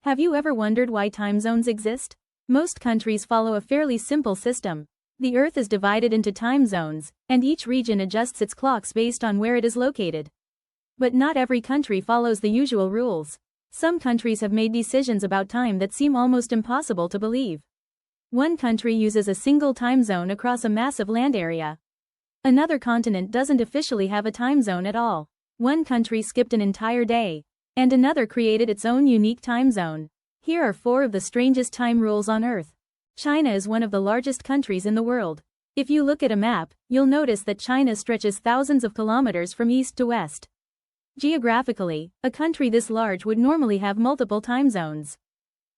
Have you ever wondered why time zones exist? Most countries follow a fairly simple system. The Earth is divided into time zones, and each region adjusts its clocks based on where it is located. But not every country follows the usual rules. Some countries have made decisions about time that seem almost impossible to believe. One country uses a single time zone across a massive land area. Another continent doesn't officially have a time zone at all. One country skipped an entire day, and another created its own unique time zone. Here are 4 of the strangest time rules on Earth. China is one of the largest countries in the world. If you look at a map, you'll notice that China stretches thousands of kilometers from east to west. Geographically, a country this large would normally have multiple time zones.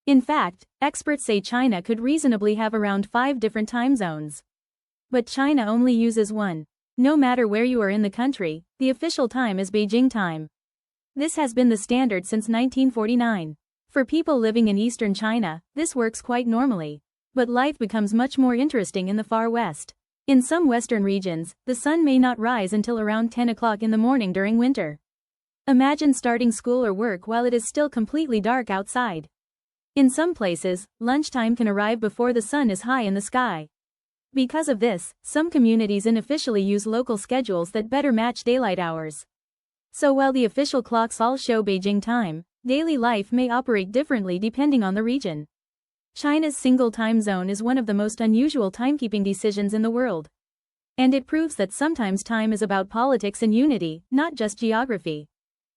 In fact, experts say China could reasonably have around 5 different time zones. But China only uses one. No matter where you are in the country, the official time is Beijing time. This has been the standard since 1949. For people living in eastern China, this works quite normally. But life becomes much more interesting in the far west. In some western regions, the sun may not rise until around 10 o'clock in the morning during winter. Imagine starting school or work while it is still completely dark outside. In some places, lunchtime can arrive before the sun is high in the sky. Because of this, some communities unofficially use local schedules that better match daylight hours. So while the official clocks all show Beijing time, daily life may operate differently depending on the region. China's single time zone is one of the most unusual timekeeping decisions in the world. And it proves that sometimes time is about politics and unity, not just geography.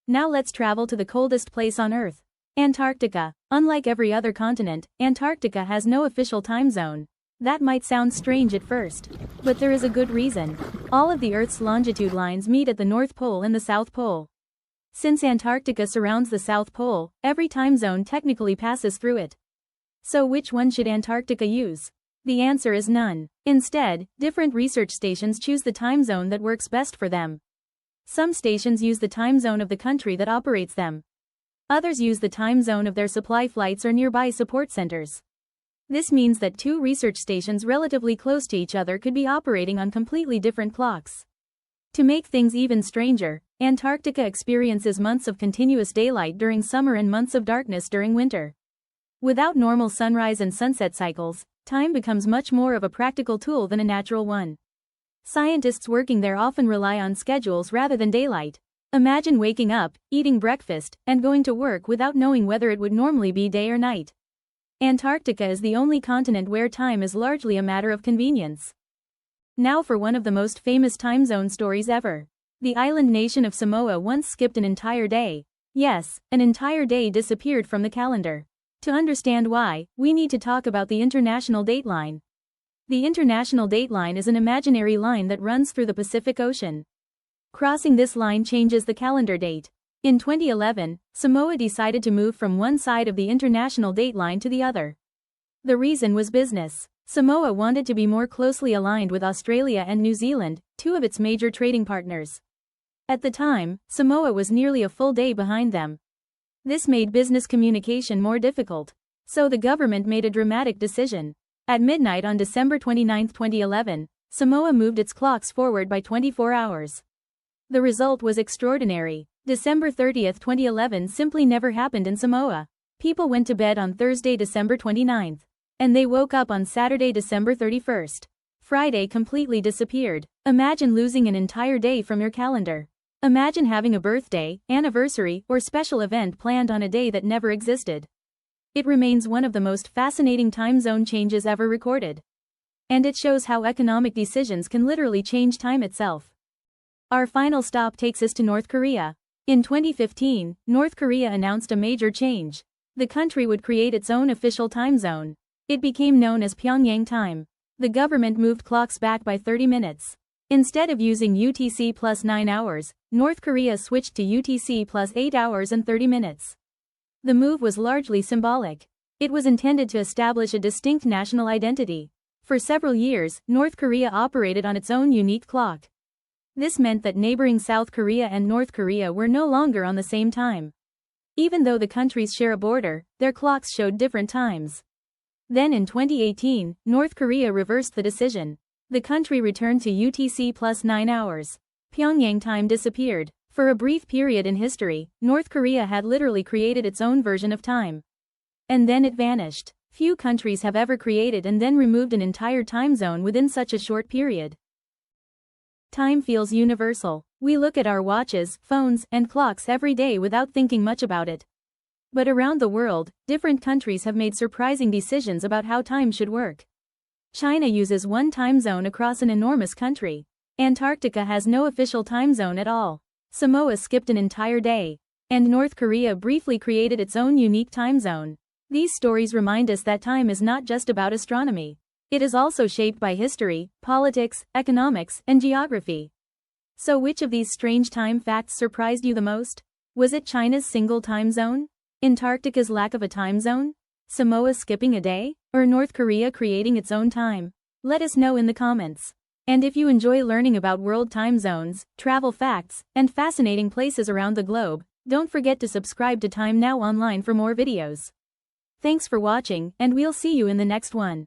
Now let's travel to the coldest place on Earth. Antarctica. Unlike every other continent, Antarctica has no official time zone. That might sound strange at first. But there is a good reason. All of the Earth's longitude lines meet at the North Pole and the South Pole. Since Antarctica surrounds the South Pole, every time zone technically passes through it. So which one should Antarctica use? The answer is none. Instead, different research stations choose the time zone that works best for them. Some stations use the time zone of the country that operates them. Others use the time zone of their supply flights or nearby support centers. This means that 2 research stations relatively close to each other could be operating on completely different clocks. To make things even stranger, Antarctica experiences months of continuous daylight during summer and months of darkness during winter. Without normal sunrise and sunset cycles, time becomes much more of a practical tool than a natural one. Scientists working there often rely on schedules rather than daylight. Imagine waking up, eating breakfast, and going to work without knowing whether it would normally be day or night. Antarctica is the only continent where time is largely a matter of convenience. Now for one of the most famous time zone stories ever. The island nation of Samoa once skipped an entire day. Yes, an entire day disappeared from the calendar. To understand why, we need to talk about the International Dateline. The International Dateline is an imaginary line that runs through the Pacific Ocean. Crossing this line changes the calendar date. In 2011, Samoa decided to move from one side of the international dateline to the other. The reason was business. Samoa wanted to be more closely aligned with Australia and New Zealand, 2 of its major trading partners. At the time, Samoa was nearly a full day behind them. This made business communication more difficult. So the government made a dramatic decision. At midnight on December 29, 2011, Samoa moved its clocks forward by 24 hours. The result was extraordinary. December 30, 2011 simply never happened in Samoa. People went to bed on Thursday, December 29. And they woke up on Saturday, December 31. Friday completely disappeared. Imagine losing an entire day from your calendar. Imagine having a birthday, anniversary, or special event planned on a day that never existed. It remains one of the most fascinating time zone changes ever recorded. And it shows how economic decisions can literally change time itself. Our final stop takes us to North Korea. In 2015, North Korea announced a major change. The country would create its own official time zone. It became known as Pyongyang Time. The government moved clocks back by 30 minutes. Instead of using UTC plus 9 hours, North Korea switched to UTC plus 8 hours and 30 minutes. The move was largely symbolic. It was intended to establish a distinct national identity. For several years, North Korea operated on its own unique clock. This meant that neighboring South Korea and North Korea were no longer on the same time. Even though the countries share a border, their clocks showed different times. Then in 2018, North Korea reversed the decision. The country returned to UTC plus 9 hours. Pyongyang time disappeared. For a brief period in history, North Korea had literally created its own version of time. and then it vanished. Few countries have ever created and then removed an entire time zone within such a short period. Time feels universal. We look at our watches, phones, and clocks every day without thinking much about it. But around the world, different countries have made surprising decisions about how time should work. China uses one time zone across an enormous country. Antarctica has no official time zone at all. Samoa skipped an entire day. And North Korea briefly created its own unique time zone. These stories remind us that time is not just about astronomy. It is also shaped by history, politics, economics, and geography. So which of these strange time facts surprised you the most? Was it China's single time zone? Antarctica's lack of a time zone? Samoa skipping a day? Or North Korea creating its own time? Let us know in the comments. And if you enjoy learning about world time zones, travel facts, and fascinating places around the globe, don't forget to subscribe to Time Now Online for more videos. Thanks for watching, and we'll see you in the next one.